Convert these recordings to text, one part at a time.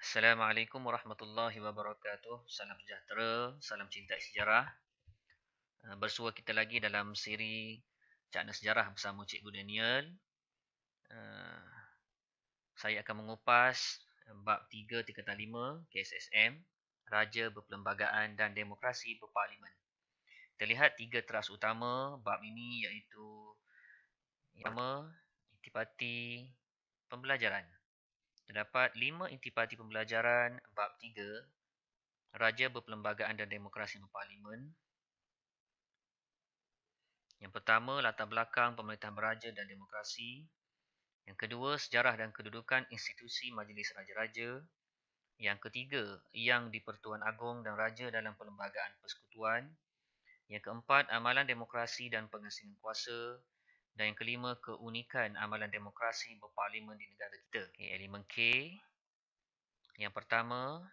Assalamualaikum warahmatullahi wabarakatuh. Salam sejahtera, salam cinta sejarah. Bersua kita lagi dalam siri Cakna Sejarah bersama Cikgu Daniel. Uh, Saya akan mengupas bab 3 tingkatan 5 KSSM, Raja Berperlembagaan dan Demokrasi Berparlimen. Kita lihat 3 teras utama bab ini iaitu yang pertama, intipati pembelajaran. Terdapat 5 intipati pembelajaran bab 3 Raja Berperlembagaan dan Demokrasi Berparlimen. Yang pertama, latar belakang pemerintahan beraja dan demokrasi. Yang kedua, sejarah dan kedudukan institusi Majlis Raja-Raja. Yang ketiga, yang di-Pertuan Agong dan Raja dalam Perlembagaan Persekutuan. Yang keempat, amalan demokrasi dan pengasingan kuasa. Dan yang kelima, keunikan amalan demokrasi berparlimen di negara kita. Elemen K. Yang pertama,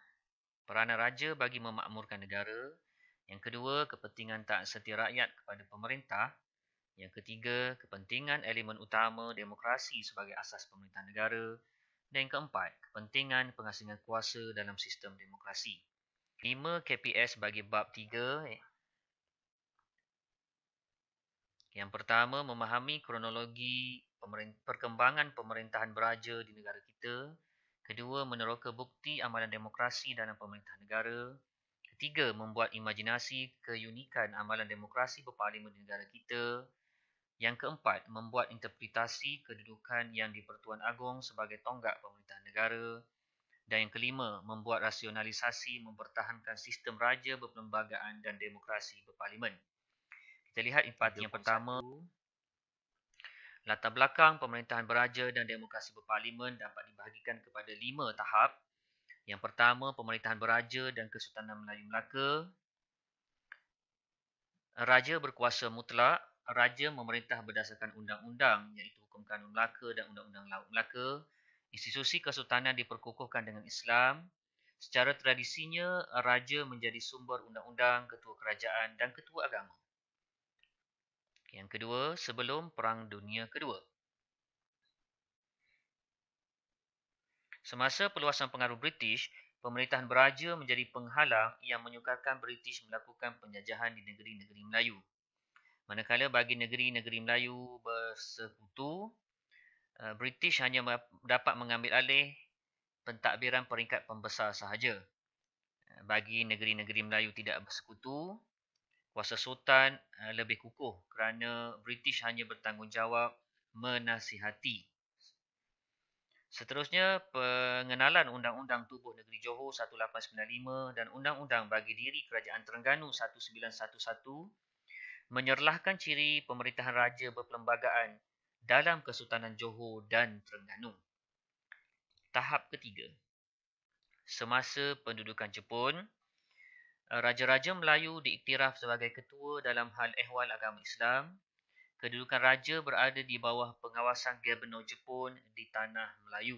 peranan raja bagi memakmurkan negara. Yang kedua, kepentingan taat setia rakyat kepada pemerintah. Yang ketiga, kepentingan elemen utama demokrasi sebagai asas pemerintahan negara. Dan yang keempat, kepentingan pengasingan kuasa dalam sistem demokrasi. 5 KPS bagi bab 3. Yang pertama, memahami kronologi perkembangan pemerintahan beraja di negara kita. Kedua, meneroka bukti amalan demokrasi dalam pemerintahan negara. Ketiga, membuat imajinasi keunikan amalan demokrasi berparlimen di negara kita. Yang keempat, membuat interpretasi kedudukan yang di-Pertuan Agong sebagai tonggak pemerintahan negara. Dan yang kelima, membuat rasionalisasi mempertahankan sistem raja berperlembagaan dan demokrasi berparlimen. Kita lihat intipati yang pertama. Latar belakang pemerintahan beraja dan demokrasi berparlimen dapat dibahagikan kepada 5 tahap. Yang pertama, pemerintahan beraja dan Kesultanan Melayu Melaka. Raja berkuasa mutlak. Raja memerintah berdasarkan undang-undang iaitu Hukum Kanun Melaka dan Undang-Undang Laut Melaka. Institusi kesultanan diperkukuhkan dengan Islam. Secara tradisinya, raja menjadi sumber undang-undang, ketua kerajaan dan ketua agama. Yang kedua, sebelum Perang Dunia Kedua. Semasa perluasan pengaruh British, pemerintahan beraja menjadi penghalang yang menyukarkan British melakukan penjajahan di negeri-negeri Melayu. Manakala bagi negeri-negeri Melayu bersekutu, British hanya dapat mengambil alih pentadbiran peringkat pembesar sahaja. Bagi negeri-negeri Melayu tidak bersekutu, kuasa sultan lebih kukuh kerana British hanya bertanggungjawab menasihati. Seterusnya, pengenalan Undang-Undang Tubuh Negeri Johor 1895 dan Undang-Undang Bagi Diri Kerajaan Terengganu 1911 menyerlahkan ciri pemerintahan raja berperlembagaan dalam Kesultanan Johor dan Terengganu. Tahap ketiga. Semasa pendudukan Jepun, Raja-Raja Melayu diiktiraf sebagai ketua dalam hal ehwal agama Islam. Kedudukan raja berada di bawah pengawasan Gubernur Jepun di Tanah Melayu.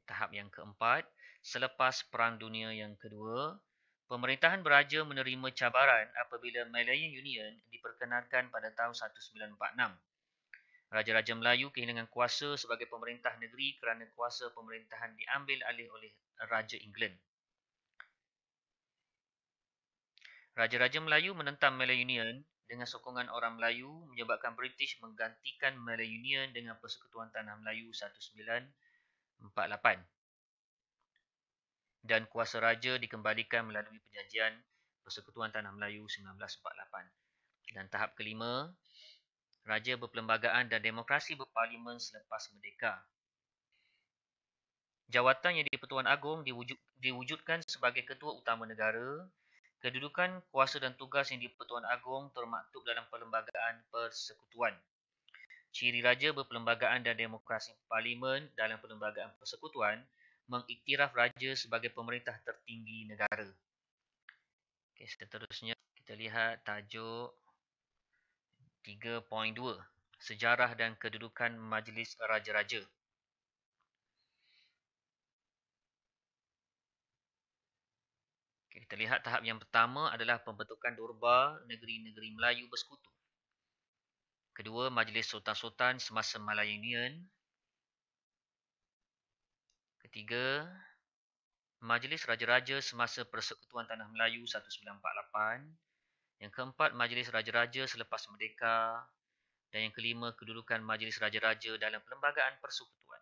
Tahap yang keempat, selepas Perang Dunia yang Kedua, pemerintahan beraja menerima cabaran apabila Malayan Union diperkenalkan pada tahun 1946. Raja-Raja Melayu kehilangan kuasa sebagai pemerintah negeri kerana kuasa pemerintahan diambil alih oleh Raja England. Raja-Raja Melayu menentang Malayan Union dengan sokongan orang Melayu menyebabkan British menggantikan Malayan Union dengan Persekutuan Tanah Melayu 1948. Dan kuasa raja dikembalikan melalui perjanjian Persekutuan Tanah Melayu 1948. Dan tahap kelima, Raja Berperlembagaan dan Demokrasi Berparlimen selepas merdeka. Jawatan yang di-Pertuan Agong diwujudkan sebagai Ketua Utama Negara. Kedudukan, kuasa dan tugas yang di-Pertuan Agong termaktub dalam Perlembagaan Persekutuan. Ciri Raja Berperlembagaan dan Demokrasi Parlimen dalam Perlembagaan Persekutuan mengiktiraf Raja sebagai pemerintah tertinggi negara. Okey, seterusnya kita lihat tajuk 3.2. Sejarah dan kedudukan Majlis Raja-Raja. Kita lihat tahap yang pertama adalah pembentukan Durbar Negeri-Negeri Melayu Bersekutu. Kedua, Majlis Sultan-Sultan semasa Malayan Union. ketiga, Majlis Raja-Raja semasa Persekutuan Tanah Melayu 1948. Yang keempat, Majlis Raja-Raja selepas merdeka. Dan yang kelima, kedudukan Majlis Raja-Raja dalam Perlembagaan Persekutuan.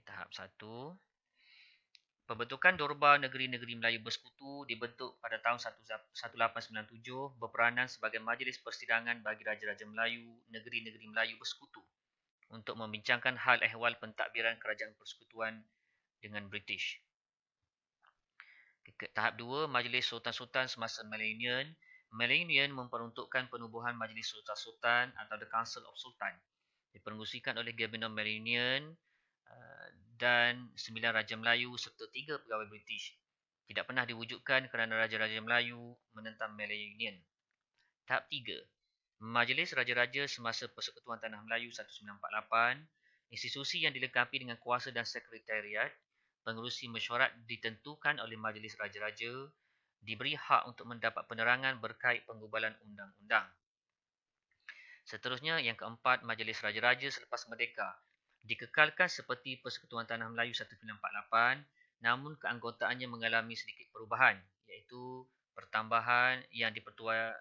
Tahap 1. Pembentukan Dorba Negeri-Negeri Melayu Bersekutu dibentuk pada tahun 1897 berperanan sebagai majlis persidangan bagi Raja-Raja Melayu, Negeri-Negeri Melayu Bersekutu untuk membincangkan hal ehwal pentadbiran Kerajaan Persekutuan dengan British. Tahap 2, Majlis Sultan-Sultan semasa Millennium. Millennium memperuntukkan penubuhan Majlis Sultan-Sultan atau The Council of Sultan. Dipengerusikan oleh Gabenor Millennium dan 9 Raja Melayu serta 3 pegawai British. Tidak pernah diwujudkan kerana Raja-Raja Melayu menentang Millennium. Tahap 3. Majlis Raja-Raja semasa Persekutuan Tanah Melayu 1948. Institusi yang dilengkapi dengan kuasa dan sekretariat. Pengerusi mesyuarat ditentukan oleh Majlis Raja-Raja. Diberi hak untuk mendapat penerangan berkait penggubalan undang-undang. Seterusnya, yang keempat, Majlis Raja-Raja selepas merdeka dikekalkan seperti Persekutuan Tanah Melayu 1948, namun keanggotaannya mengalami sedikit perubahan, iaitu pertambahan yang dipertua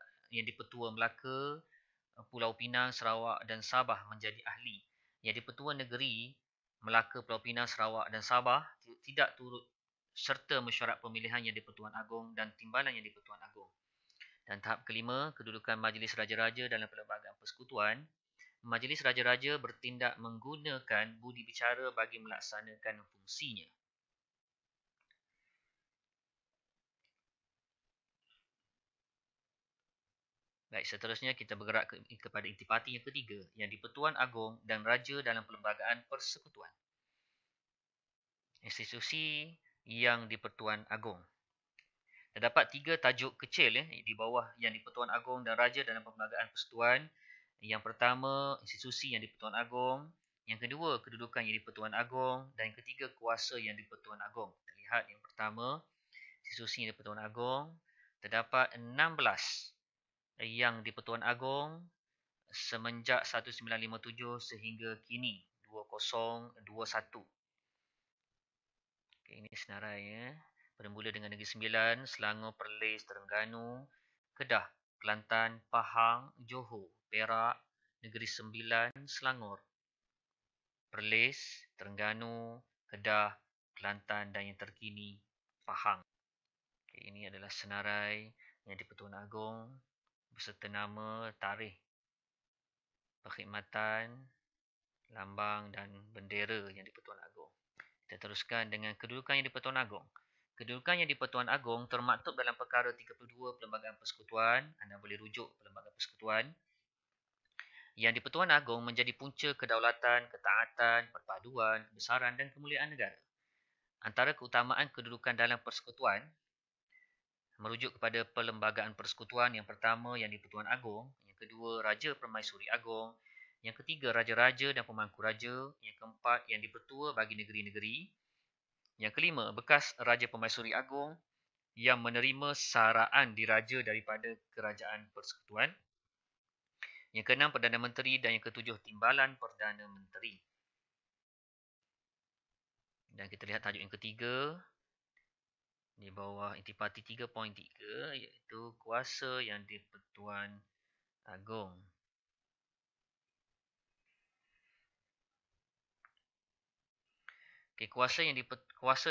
Melaka, Pulau Pinang, Sarawak dan Sabah menjadi ahli. Yang dipertua negeri Melaka, Pulau Pinang, Sarawak dan Sabah tidak turut serta mesyuarat pemilihan yang di-Pertuan Agong dan timbalan yang di-Pertuan Agong. Dan tahap kelima, kedudukan Majlis Raja-Raja dalam Perlembagaan Persekutuan. Majlis Raja-Raja bertindak menggunakan budi bicara bagi melaksanakan fungsinya. Baik, seterusnya kita bergerak kepada intipati yang ketiga, yang di-Pertuan Agong dan Raja dalam Perlembagaan Persekutuan. Institusi yang di-Pertuan Agong. Terdapat 3 tajuk kecil di bawah yang di-Pertuan Agong dan Raja dalam Perlembagaan Persekutuan. Yang pertama, institusi yang di-Pertuan Agong. Yang kedua, kedudukan yang di-Pertuan Agong. Dan yang ketiga, kuasa yang di-Pertuan Agong. Kita lihat yang pertama, institusi yang di-Pertuan Agong. Terdapat 16 yang di-Pertuan Agong semenjak 1957 sehingga kini 2021. Okay, ini senarai bermula dengan Negeri Sembilan, Selangor, Perlis, Terengganu, Kedah, Kelantan, Pahang, Johor, Perak, Negeri Sembilan, Selangor, Perlis, Terengganu, Kedah, Kelantan dan yang terkini Pahang. Okay, ini adalah senarai yang di-Pertuan Agong beserta nama, tarikh perkhidmatan, lambang dan bendera yang di-Pertuan Agong. Kita teruskan dengan kedudukan yang di-Pertuan Agong. Kedudukan yang di-Pertuan Agong termaktub dalam perkara 32 Perlembagaan Persekutuan. Anda boleh rujuk Perlembagaan Persekutuan. Yang di-Pertuan Agong menjadi punca kedaulatan, ketaatan, perpaduan, kebesaran dan kemuliaan negara. Antara keutamaan kedudukan dalam persekutuan merujuk kepada Perlembagaan Persekutuan. Yang pertama, yang di-Pertuan Agong. Yang kedua, Raja Permaisuri Agong. Yang ketiga, Raja-Raja dan Pemangku Raja. Yang keempat, yang di-Pertua bagi negeri-negeri. Yang kelima, bekas Raja Permaisuri Agong yang menerima saraan diraja daripada Kerajaan Persekutuan. Yang keenam, Perdana Menteri dan yang ketujuh, Timbalan Perdana Menteri. Dan kita lihat tajuk yang ketiga di bawah intipati 3.3 iaitu kuasa yang di-Pertuan Agong. Okay, kuasa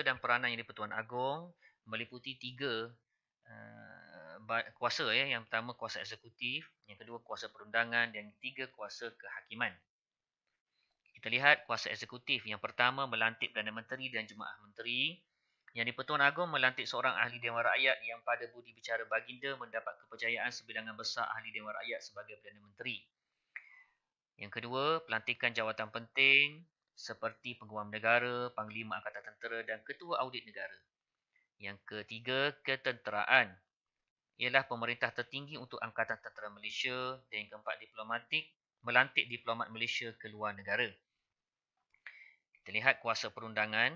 dan peranan yang di-Pertuan Agong meliputi 3 kuasa. Yang pertama, kuasa eksekutif. Yang kedua, kuasa perundangan. Dan yang ketiga, kuasa kehakiman. Kita lihat kuasa eksekutif. Yang pertama, melantik Perdana Menteri dan Jemaah Menteri. Yang di-Pertuan Agong melantik seorang ahli Dewan Rakyat yang pada budi bicara baginda mendapat kepercayaan sebilangan besar ahli Dewan Rakyat sebagai Perdana Menteri. Yang kedua, pelantikan jawatan penting seperti Penguam Negara, Panglima Angkatan Tentera dan Ketua Audit Negara. Yang ketiga, ketenteraan. Ialah pemerintah tertinggi untuk Angkatan Tentera Malaysia. Dan yang keempat, diplomatik, melantik diplomat Malaysia ke luar negara. Kita lihat kuasa perundangan.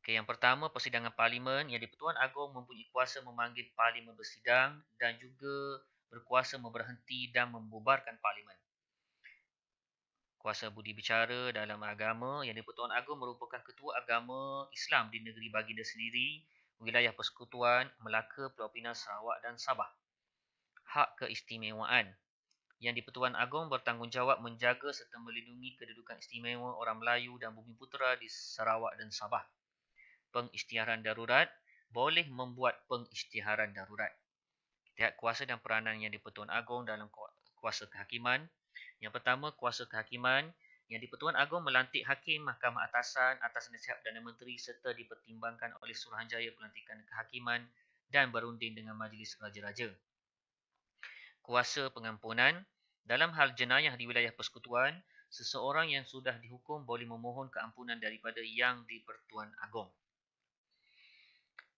Okay, yang pertama, persidangan parlimen. Yang di-Pertuan Agong mempunyai kuasa memanggil parlimen bersidang dan juga berkuasa memberhenti dan membubarkan parlimen. Kuasa budi bicara dalam agama. Yang di-Pertuan Agong merupakan ketua agama Islam di negeri baginda sendiri, wilayah persekutuan Melaka, Pulau Pinang, Sarawak dan Sabah. Hak keistimewaan. Yang di-Pertuan Agong bertanggungjawab menjaga serta melindungi kedudukan istimewa orang Melayu dan Bumiputera di Sarawak dan Sabah. Pengisytiharan darurat. Boleh membuat pengisytiharan darurat. Kita lihat kuasa dan peranan yang di-Pertuan Agong dalam kuasa kehakiman. Yang pertama, kuasa kehakiman. Yang di-Pertuan Agong melantik hakim Mahkamah Atasan atas nasihat Perdana Menteri serta dipertimbangkan oleh Suruhanjaya Pelantikan Kehakiman dan berunding dengan Majlis Raja-Raja. Kuasa pengampunan. Dalam hal jenayah di wilayah persekutuan, seseorang yang sudah dihukum boleh memohon keampunan daripada Yang di-Pertuan Agong.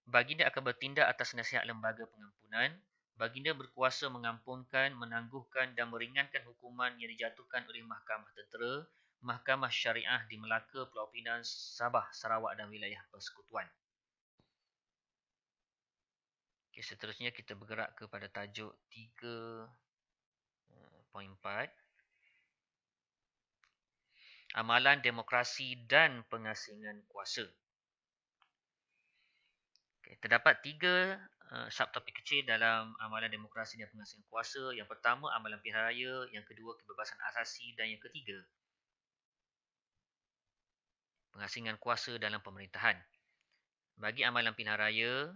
Baginda akan bertindak atas nasihat lembaga pengampunan. Baginda berkuasa mengampunkan, menangguhkan dan meringankan hukuman yang dijatuhkan oleh Mahkamah Tentera, Mahkamah Syariah di Melaka, Pulau Pinang, Sabah, Sarawak dan wilayah persekutuan. Okay, seterusnya kita bergerak kepada tajuk 3.4. Amalan demokrasi dan pengasingan kuasa. Okay, terdapat 3 subtopik kecil dalam amalan demokrasi dan pengasingan kuasa. Yang pertama, amalan pilihan raya. Yang kedua, kebebasan asasi. Dan yang ketiga, pengasingan kuasa dalam pemerintahan. Bagi amalan pilihan raya,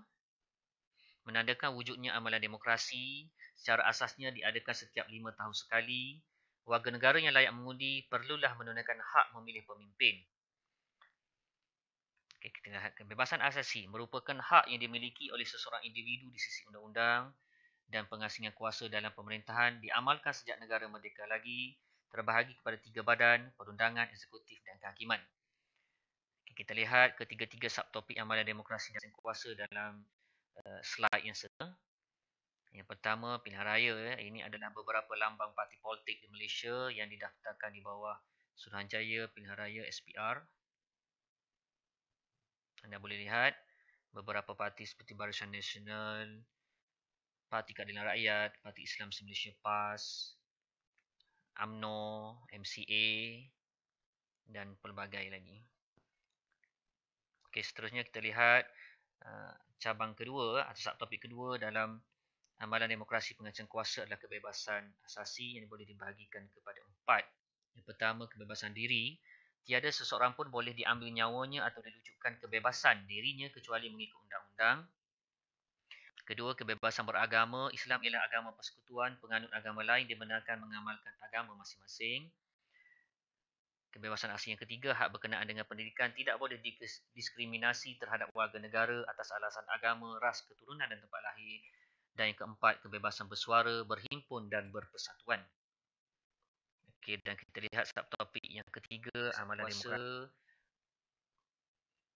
menandakan wujudnya amalan demokrasi. Secara asasnya diadakan setiap 5 tahun sekali. Warga negara yang layak mengundi perlulah menunaikan hak memilih pemimpin. Okay, kita lihat kebebasan asasi merupakan hak yang dimiliki oleh seseorang individu di sisi undang-undang dan pengasingan kuasa dalam pemerintahan diamalkan sejak negara merdeka lagi, terbahagi kepada 3 badan, perundangan, eksekutif dan kehakiman. Okay, kita lihat ketiga-tiga subtopik amalan demokrasi dan kuasa dalam slide yang seterusnya. Yang pertama, pilihan raya. Ini adalah beberapa lambang parti politik di Malaysia yang didaftarkan di bawah Suruhanjaya Pilihan Raya SPR. Anda boleh lihat beberapa parti seperti Barisan Nasional, Parti Keadilan Rakyat, Parti Islam Malaysia PAS, UMNO, MCA dan pelbagai lagi. Okey, seterusnya kita lihat cabang kedua atau subtopik kedua dalam amalan demokrasi pengasingan kuasa adalah kebebasan asasi yang boleh dibahagikan kepada 4. Yang pertama, kebebasan diri. Tiada seseorang pun boleh diambil nyawanya atau dilucutkan kebebasan dirinya kecuali mengikut undang-undang. Kedua, kebebasan beragama. Islam ialah agama persekutuan. Penganut agama lain dibenarkan mengamalkan agama masing-masing. Kebebasan asasi yang ketiga, hak berkenaan dengan pendidikan. Tidak boleh diskriminasi terhadap warga negara atas alasan agama, ras, keturunan dan tempat lahir. Dan yang keempat, kebebasan bersuara, berhimpun dan bersatuan. Okey, dan kita lihat subtopik yang ketiga, amalan demokrasi.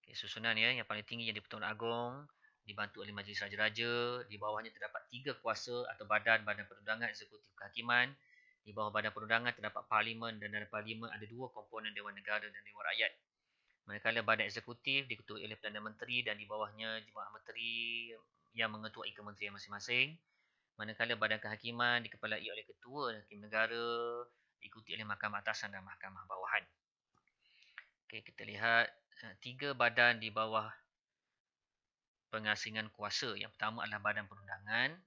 Okay, susunan ya, yang paling tinggi yang di-Pertuan Agong, dibantu oleh Majlis Raja-Raja. Di bawahnya terdapat 3 kuasa atau badan perundangan, eksekutif, kehakiman. Di bawah badan perundangan terdapat parlimen dan dalam parlimen ada 2 komponen Dewan Negara dan Dewan Rakyat. Manakala badan eksekutif diketuai oleh Perdana Menteri dan di bawahnya Jemaah Menteri yang mengetuai kementerian masing-masing. Manakala badan kehakiman dikepalai oleh Ketua Hakim Negara, diikuti oleh Mahkamah Atasan dan Mahkamah Bawahan. Okey, kita lihat 3 badan di bawah pengasingan kuasa. Yang pertama adalah badan perundangan.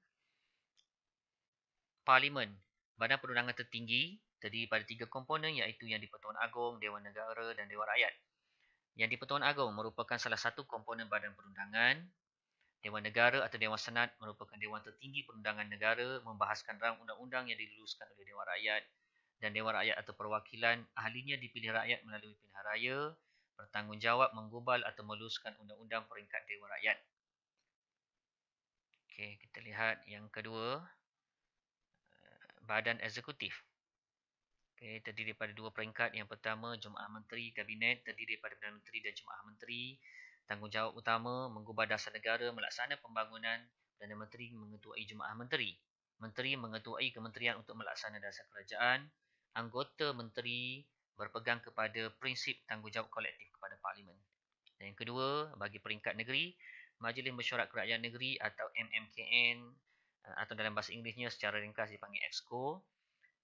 Parlimen. Badan perundangan tertinggi terdiri pada 3 komponen iaitu yang di-Pertuan Agong, Dewan Negara dan Dewan Rakyat. Yang di-Pertuan Agong merupakan salah satu komponen badan perundangan. Dewan Negara atau Dewan Senat merupakan dewan tertinggi perundangan negara membahaskan rang undang-undang yang diluluskan oleh Dewan Rakyat. Dan Dewan Rakyat atau perwakilan ahlinya dipilih rakyat melalui pilihan raya, bertanggungjawab menggubal atau meluluskan undang-undang peringkat Dewan Rakyat. Okey, kita lihat yang kedua, badan eksekutif. Okey, terdiri daripada 2 peringkat. Yang pertama, Jemaah Menteri Kabinet terdiri daripada Perdana Menteri dan Jemaah Menteri. Tanggungjawab utama mengubah dasar negara, melaksanakan pembangunan. Perdana Menteri mengetuai Jemaah Menteri. Menteri mengetuai kementerian untuk melaksanakan dasar kerajaan. Anggota menteri berpegang kepada prinsip tanggungjawab kolektif kepada Parlimen. Dan yang kedua, bagi peringkat negeri, Majlis Mesyuarat Kerajaan Negeri atau MMKN atau dalam bahasa Inggerisnya secara ringkas dipanggil EXCO.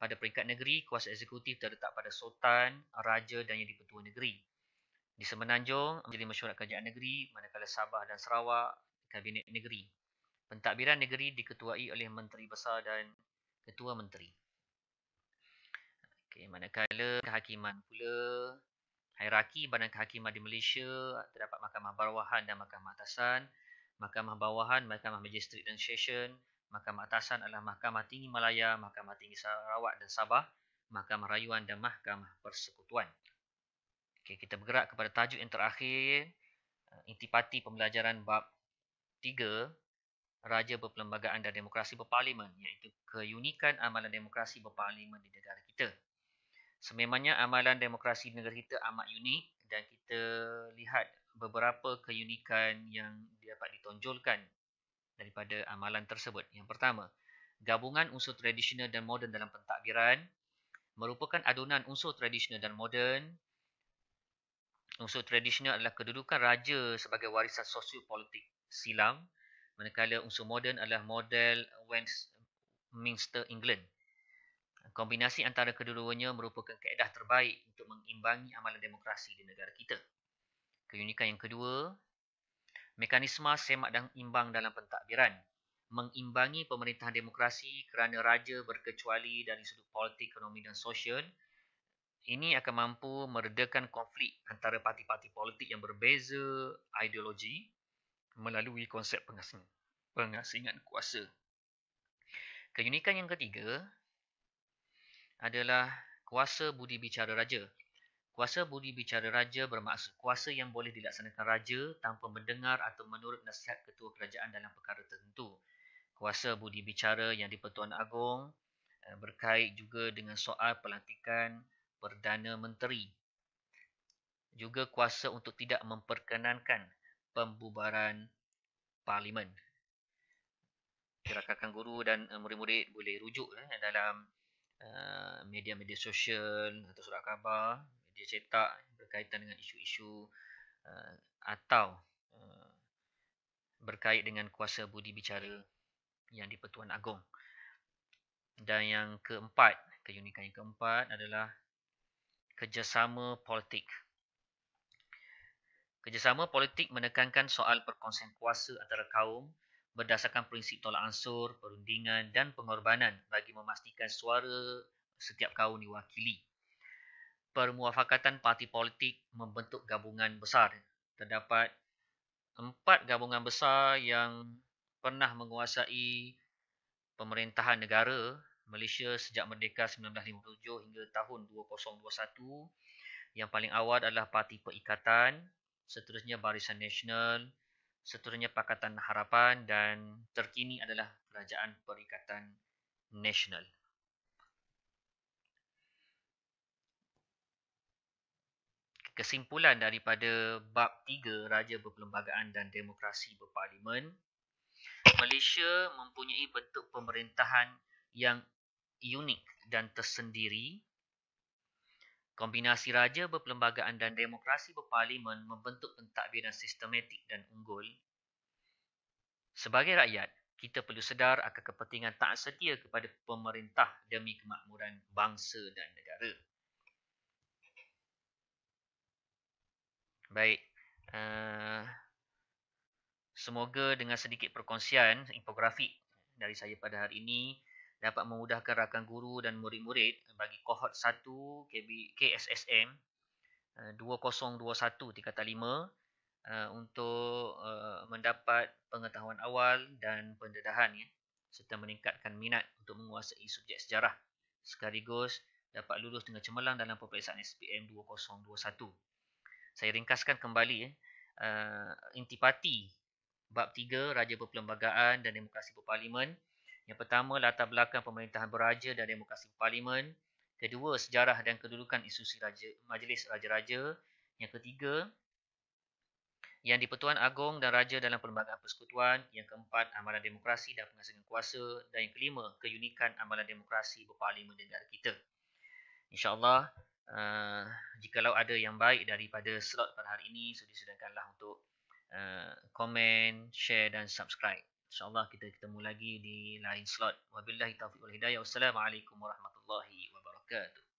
Pada peringkat negeri, kuasa eksekutif terletak pada Sultan, Raja dan Yang di-Pertua Negeri. Di Semenanjung, Majlis Mesyuarat Kerajaan Negeri, manakala Sabah dan Sarawak, Kabinet Negeri. Pentadbiran negeri diketuai oleh Menteri Besar dan Ketua Menteri. Manakala kehakiman pula, hierarki badan kehakiman di Malaysia terdapat Mahkamah Bawahan dan Mahkamah Atasan. Mahkamah Bawahan, Mahkamah Magistrat dan Session. Mahkamah Atasan adalah Mahkamah Tinggi Malaya, Mahkamah Tinggi Sarawak dan Sabah, Mahkamah Rayuan dan Mahkamah Persekutuan. Kita bergerak kepada tajuk yang terakhir, intipati pembelajaran bab 3, Raja Berperlembagaan dan Demokrasi Berparlimen, iaitu keunikan amalan demokrasi berparlimen di negara kita. Sememangnya amalan demokrasi di negara kita amat unik dan kita lihat beberapa keunikan yang dapat ditonjolkan daripada amalan tersebut. Yang pertama, gabungan unsur tradisional dan moden dalam pentadbiran merupakan adunan unsur tradisional dan moden. Unsur tradisional adalah kedudukan raja sebagai warisan sosio-politik silam, manakala unsur moden adalah model Westminster, England. Kombinasi antara kedua-duanya merupakan kaedah terbaik untuk mengimbangi amalan demokrasi di negara kita. Keunikan yang kedua, mekanisme semak dan imbang dalam pentadbiran mengimbangi pemerintahan demokrasi kerana raja berkecuali dari sudut politik, ekonomi dan sosial. Ini akan mampu meredakan konflik antara parti-parti politik yang berbeza ideologi melalui konsep pengasingan kuasa. Keunikan yang ketiga adalah kuasa budi bicara raja. Kuasa budi bicara raja bermaksud kuasa yang boleh dilaksanakan raja tanpa mendengar atau menurut nasihat ketua kerajaan dalam perkara tertentu. Kuasa budi bicara yang di-Pertuan Agong berkait juga dengan soal pelantikan Perdana Menteri. Juga kuasa untuk tidak memperkenankan pembubaran parlimen. Rakan-rakan guru dan murid-murid boleh rujuk dalam media-media sosial atau surat khabar, media cetak berkaitan dengan isu-isu atau berkait dengan kuasa budi bicara yang di-Pertuan Agong. Dan yang keempat, keunikan yang keempat adalah kerjasama politik. Kerjasama politik menekankan soal perkongsian kuasa antara kaum berdasarkan prinsip tolak ansur, perundingan dan pengorbanan bagi memastikan suara setiap kaum diwakili. Permuafakatan parti politik membentuk gabungan besar. Terdapat 4 gabungan besar yang pernah menguasai pemerintahan negara Malaysia sejak merdeka 1957 hingga tahun 2021. Yang paling awal adalah Parti Perikatan, seterusnya Barisan Nasional, seterusnya Pakatan Harapan dan terkini adalah Kerajaan Perikatan Nasional. Kesimpulan daripada bab 3 Raja Berperlembagaan dan Demokrasi Berparlimen, Malaysia mempunyai bentuk pemerintahan yang unik dan tersendiri. Kombinasi raja berperlembagaan dan demokrasi berparlimen membentuk pentadbiran sistematik dan unggul. Sebagai rakyat, kita perlu sedar akan kepentingan taat setia kepada pemerintah demi kemakmuran bangsa dan negara. Baik, semoga dengan sedikit perkongsian infografik dari saya pada hari ini dapat memudahkan rakan guru dan murid-murid bagi kohort 1 KSSM 2021 tingkatan 5 untuk mendapat pengetahuan awal dan pendedahan serta meningkatkan minat untuk menguasai subjek sejarah sekaligus dapat lulus dengan cemerlang dalam peperiksaan SPM 2021. Saya ringkaskan kembali intipati bab 3 Raja Berperlembagaan dan Demokrasi Berparlimen. Yang pertama, latar belakang pemerintahan beraja dan demokrasi berparlimen. Kedua, sejarah dan kedudukan institusi Majlis Raja-Raja. Yang ketiga, yang di-Pertuan Agong dan Raja dalam Perlembagaan Persekutuan. Yang keempat, amalan demokrasi dan pengasingan kuasa. Dan yang kelima, keunikan amalan demokrasi berparlimen di negara kita. InsyaAllah, jikalau ada yang baik daripada slot pada hari ini, disedangkanlah untuk komen, share dan subscribe. InsyaAllah kita ketemu lagi di lain slot. Wabillahi taufiq wal hidayah. Wassalamualaikum warahmatullahi wabarakatuh. warahmatullahi wabarakatuh.